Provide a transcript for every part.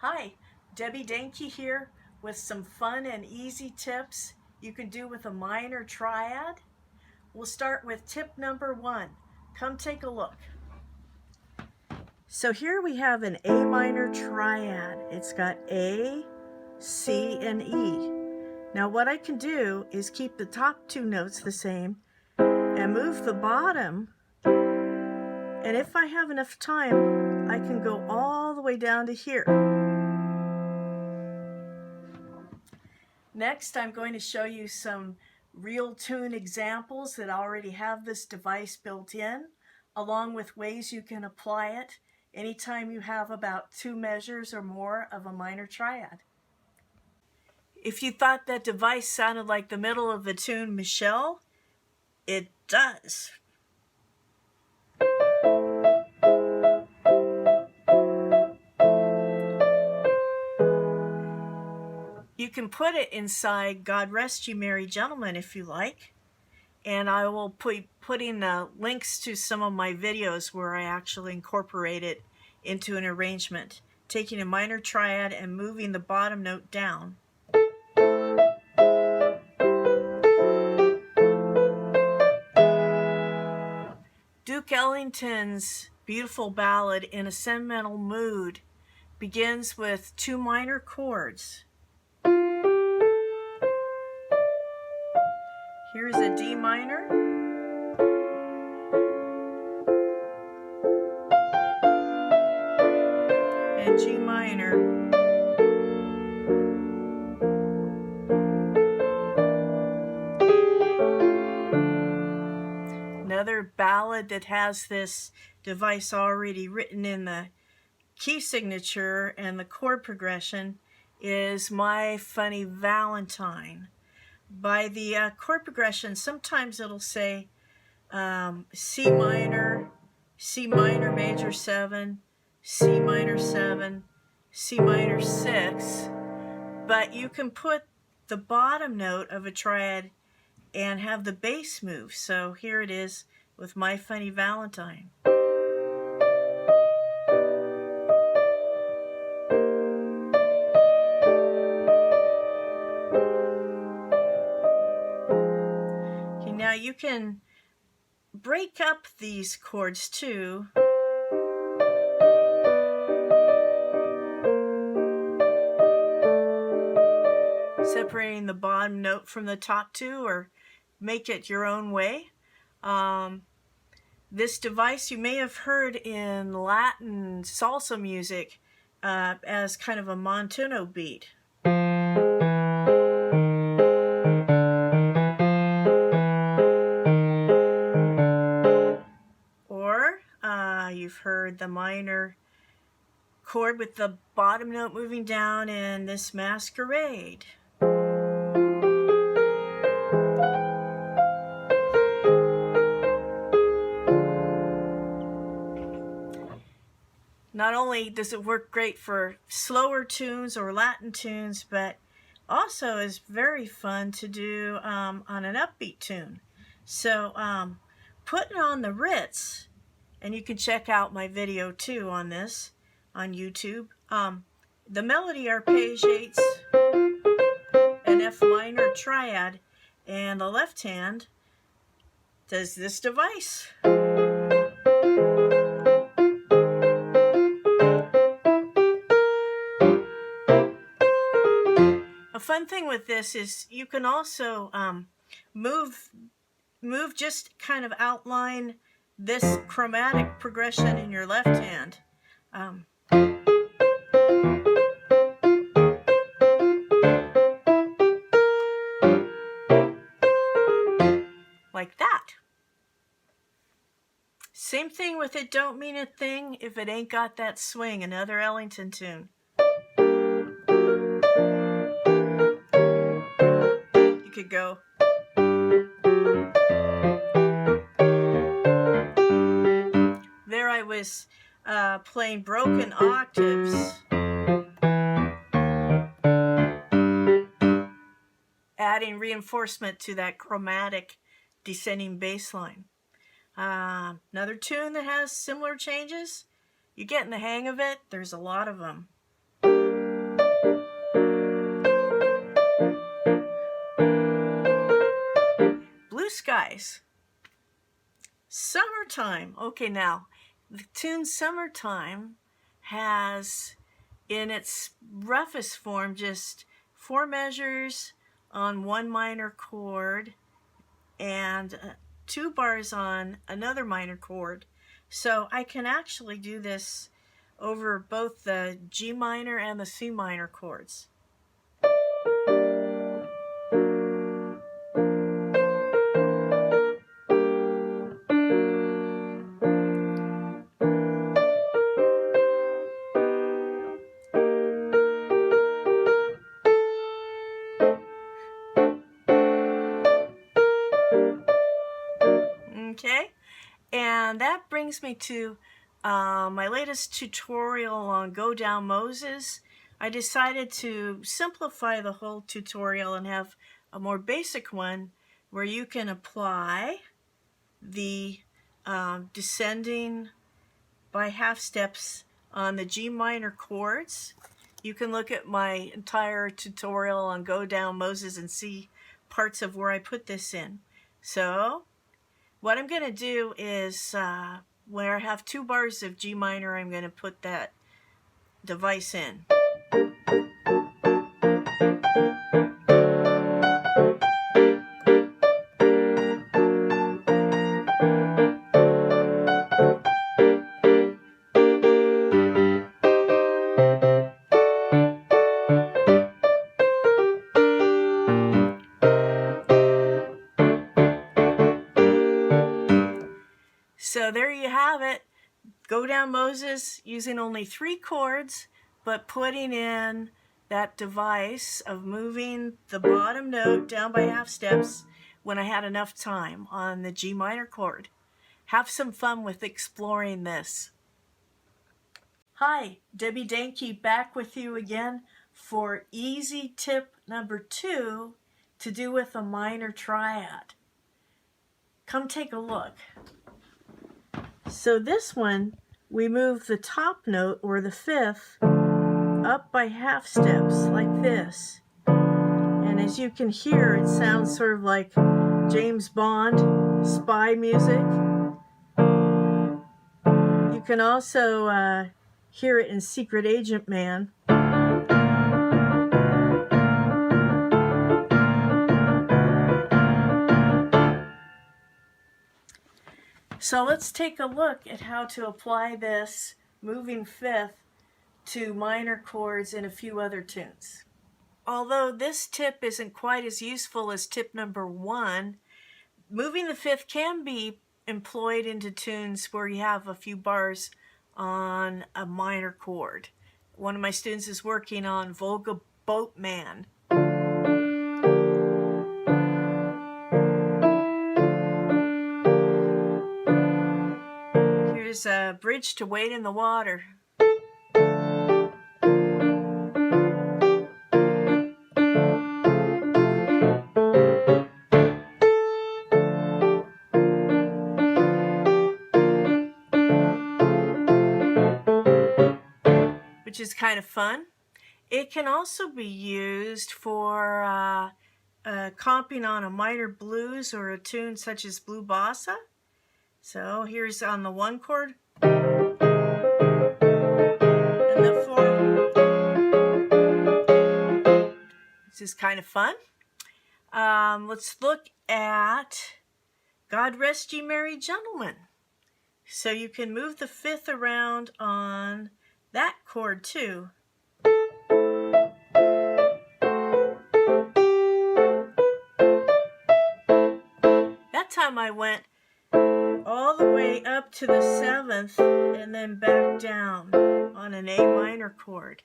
Hi, Debbie Denke here with some fun and easy tips you can do with a minor triad. We'll start with tip number 1. Come take a look. So here we have an A minor triad. It's got A, C, and E. Now what I can do is keep the top two notes the same and move the bottom, and if I have enough time, I can go all the way down to here. Next, I'm going to show you some real tune examples that already have this device built in, along with ways you can apply it anytime you have about 2 measures or more of a minor triad. If you thought that device sounded like the middle of the tune Michelle, it does. You can put it inside God Rest You Merry Gentlemen if you like, and I will put in links to some of my videos where I actually incorporate it into an arrangement, taking a minor triad and moving the bottom note down. Duke Ellington's beautiful ballad In a Sentimental Mood begins with 2 minor chords. Here's a D minor, and G minor. Another ballad that has this device already written in the key signature and the chord progression is My Funny Valentine. By the chord progression, sometimes it'll say C minor major 7, C minor 7, C minor 6, but you can put the bottom note of a triad and have the bass move. So here it is with My Funny Valentine. Now you can break up these chords too. Separating the bottom note from the top two, or make it your own way. This device you may have heard in Latin salsa music as kind of a montuno beat. You've heard the minor chord with the bottom note moving down in this Masquerade. Not only does it work great for slower tunes or Latin tunes, but also is very fun to do on an upbeat tune. So putting on the Ritz, and you can check out my video too on this on YouTube. The melody arpeggiates an F minor triad, and the left hand does this device. A fun thing with this is you can also move just kind of outline this chromatic progression in your left hand. Like that. Same thing with It Don't Mean a Thing If It Ain't Got That Swing, another Ellington tune. You could go. There I was playing broken octaves, adding reinforcement to that chromatic descending bass line. Another tune that has similar changes. You're getting the hang of it. There's a lot of them. device. Summertime. Okay, now the tune Summertime has, in its roughest form, just 4 measures on 1 minor chord and 2 bars on another minor chord. So I can actually do this over both the G minor and the C minor chords. Okay, and that brings me to my latest tutorial on Go Down Moses. I decided to simplify the whole tutorial and have a more basic one where you can apply the descending by half steps on the G minor chords. You can look at my entire tutorial on Go Down Moses and see parts of where I put this in. So what I'm going to do is, where I have 2 bars of G minor, I'm going to put that device in. So there you have it. Go Down Moses using only 3 chords, but putting in that device of moving the bottom note down by half steps when I had enough time on the G minor chord. Have some fun with exploring this. Hi, Debbie Denke back with you again for easy tip number 2 to do with a minor triad. Come take a look. So this one, we move the top note, or the 5th, up by half steps like this. And as you can hear, it sounds sort of like James Bond spy music. You can also hear it in Secret Agent Man. So let's take a look at how to apply this moving 5th to minor chords in a few other tunes. Although this tip isn't quite as useful as tip number 1, moving the 5th can be employed into tunes where you have a few bars on a minor chord. One of my students is working on Volga Boatman. Here's a bridge to Wade in the Water. Which is kind of fun. It can also be used for comping on a minor blues or a tune such as Blue Bossa. So here's on the 1 chord and the 4. This is kind of fun. Let's look at God Rest Ye Merry Gentlemen. So you can move the 5th around on that chord too. That time I went all the way up to the 7th and then back down on an A minor chord.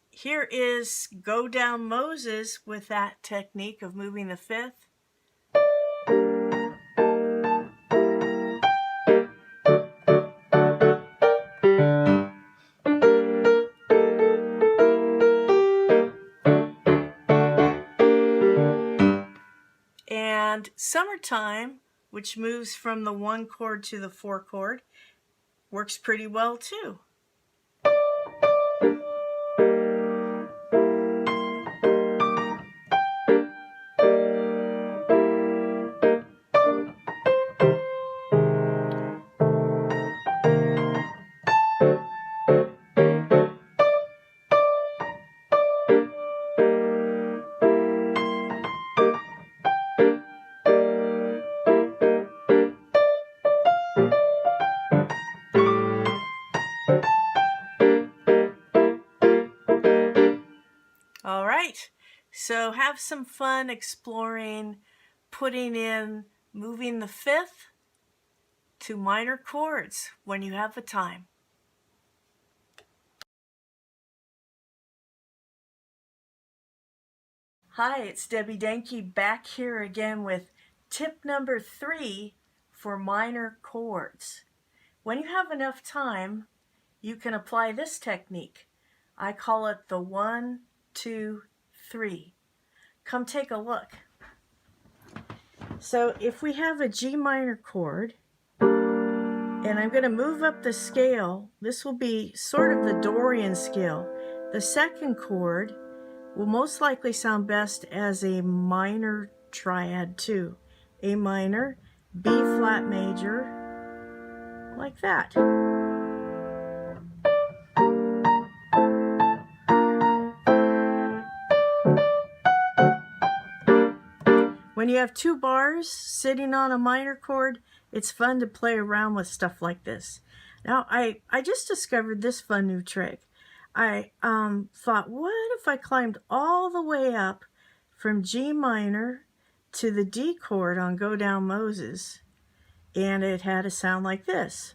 Here is Go Down Moses with that technique of moving the 5th. And Summertime, which moves from the 1 chord to the 4 chord, works pretty well too. right, so have some fun exploring moving the fifth to minor chords when you have the time. Hi, it's Debbie Denke back here again with tip number 3 for minor chords. When you have enough time, you can apply this technique. I call it the 1, 2, 3. Come take a look. So if we have a G minor chord, and I'm going to move up the scale, this will be sort of the Dorian scale. The second chord will most likely sound best as a minor triad too. A minor, B flat major, like that. When you have 2 bars sitting on a minor chord, it's fun to play around with stuff like this. Now, I just discovered this fun new trick. I thought, what if I climbed all the way up from G minor to the D chord on Go Down Moses, and it had a sound like this.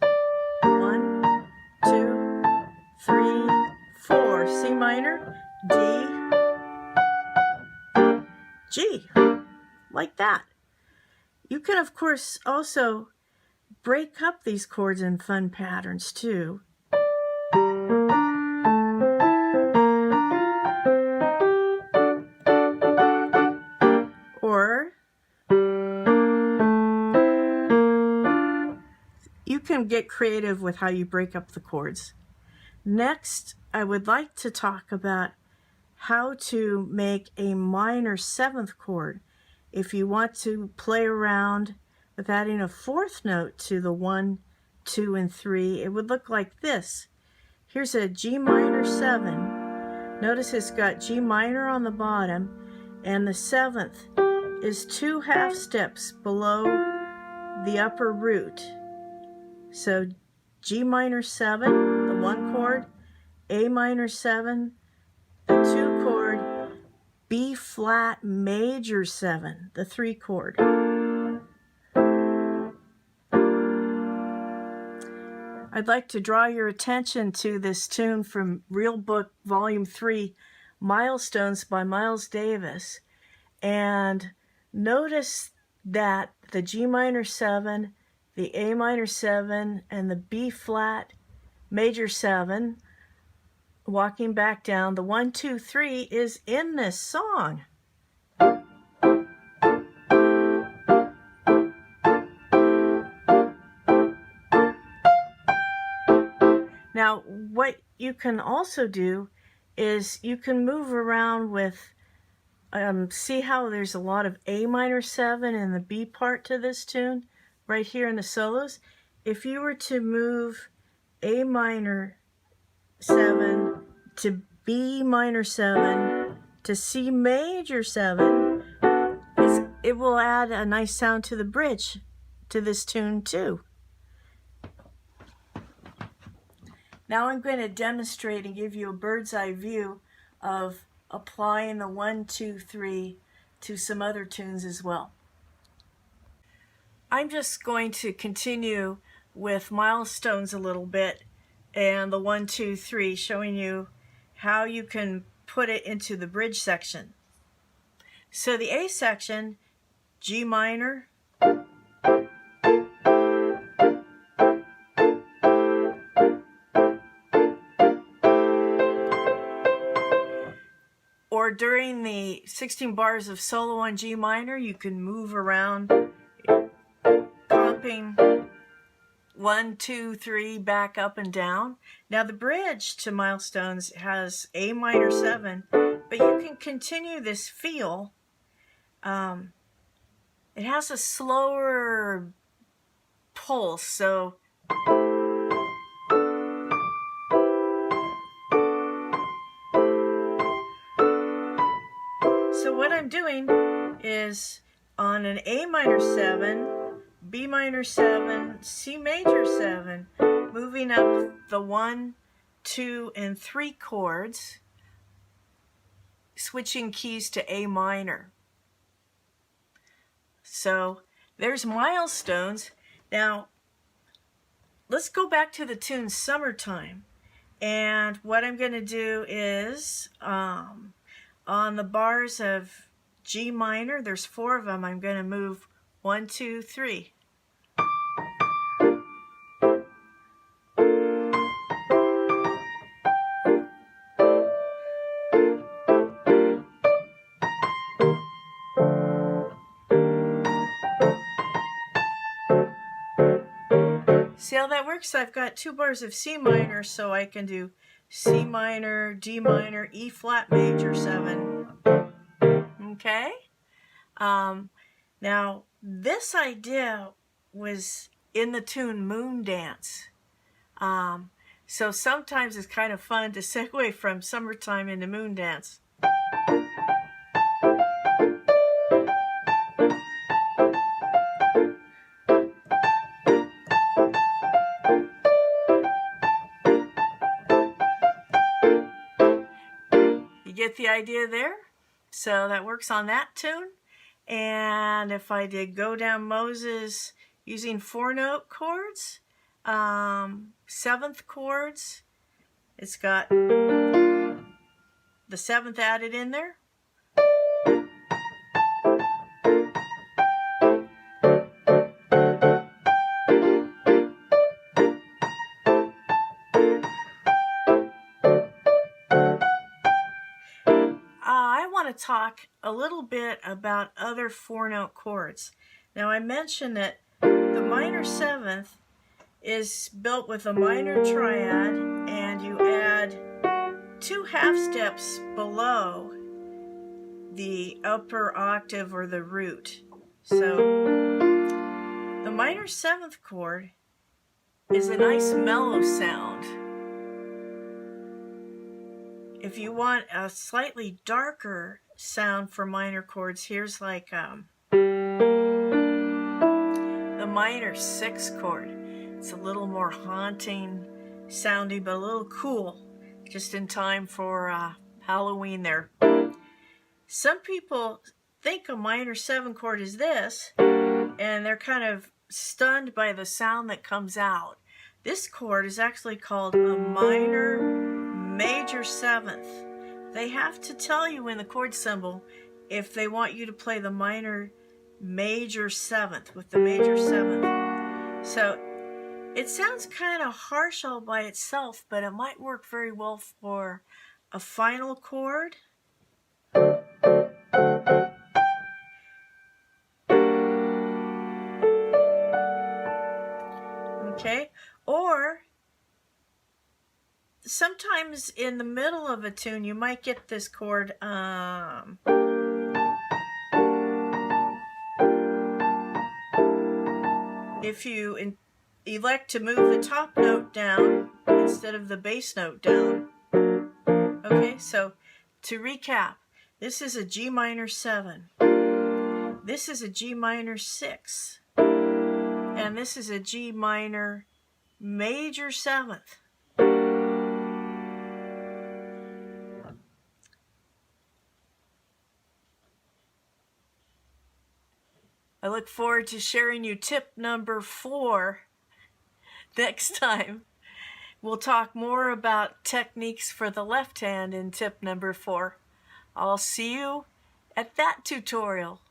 1, 2, 3, 4. C minor, D, G, like that. You can, of course, also break up these chords in fun patterns too. Or you can get creative with how you break up the chords. Next, I would like to talk about how to make a minor 7th chord. If you want to play around with adding a 4th note to the 1, 2, and 3, it would look like this. Here's a G minor 7. Notice it's got G minor on the bottom, and the 7th is 2 half steps below the upper root. So G minor 7, the 1 chord, A minor 7, the 2 chord, B flat major 7, the 3 chord. I'd like to draw your attention to this tune from Real Book Volume 3, Milestones by Miles Davis. And notice that the G minor 7, the A minor 7, and the B flat major 7, walking back down, the 1, 2, 3 is in this song. Now, what you can also do is you can move around with, see how there's a lot of A minor 7 in the B part to this tune, right here in the solos. If you were to move A minor 7 to B minor 7 to C major 7, it will add a nice sound to the bridge to this tune too. Now I'm going to demonstrate and give you a bird's eye view of applying the 1, 2, 3 to some other tunes as well. I'm just going to continue with Milestones a little bit and the 1, 2, 3, showing you how you can put it into the bridge section. So the A section, G minor, or during the 16 bars of solo on G minor, you can move around, pumping 1, 2, 3 back up and down. Now the bridge to Milestones has A minor 7, but you can continue this feel. It has a slower pulse, so what I'm doing is on an A minor 7, B minor 7, C major 7, moving up the 1, 2, and 3 chords, switching keys to A minor. So there's milestones. Now, let's go back to the tune Summertime. And what I'm going to do is, on the bars of G minor, there's 4 of them, I'm going to move 1, 2, 3. See how that works? I've got 2 bars of C minor, so I can do C minor, D minor, E flat major 7. Okay? Now, this idea was in the tune Moon Dance. So sometimes it's kind of fun to segue from Summertime into Moon Dance. You get the idea there? So that works on that tune. And if I did Go Down Moses using 4-note chords, 7th chords, it's got the 7th added in there. I want to talk a little bit about other 4-note chords. Now, I mentioned that the minor 7th is built with a minor triad, and you add 2 half steps below the upper octave or the root. So the minor 7th chord is a nice mellow sound. If you want a slightly darker sound for minor chords, here's like the minor 6th chord. It's a little more haunting sounding, but a little cool, just in time for Halloween there. Some people think a minor 7 chord is this, and they're kind of stunned by the sound that comes out. This chord is actually called a minor major 7th. They have to tell you in the chord symbol if they want you to play the minor major 7th with the major 7th. So it sounds kind of harsh all by itself, but it might work very well for a final chord. Okay, or sometimes in the middle of a tune you might get this chord if you elect to move the top note down instead of the bass note down. Okay, so to recap, this is a G minor 7, this is a G minor 6, and this is a G minor major 7th. I look forward to sharing you tip number 4 next time. We'll talk more about techniques for the left hand in tip number 4. I'll see you at that tutorial.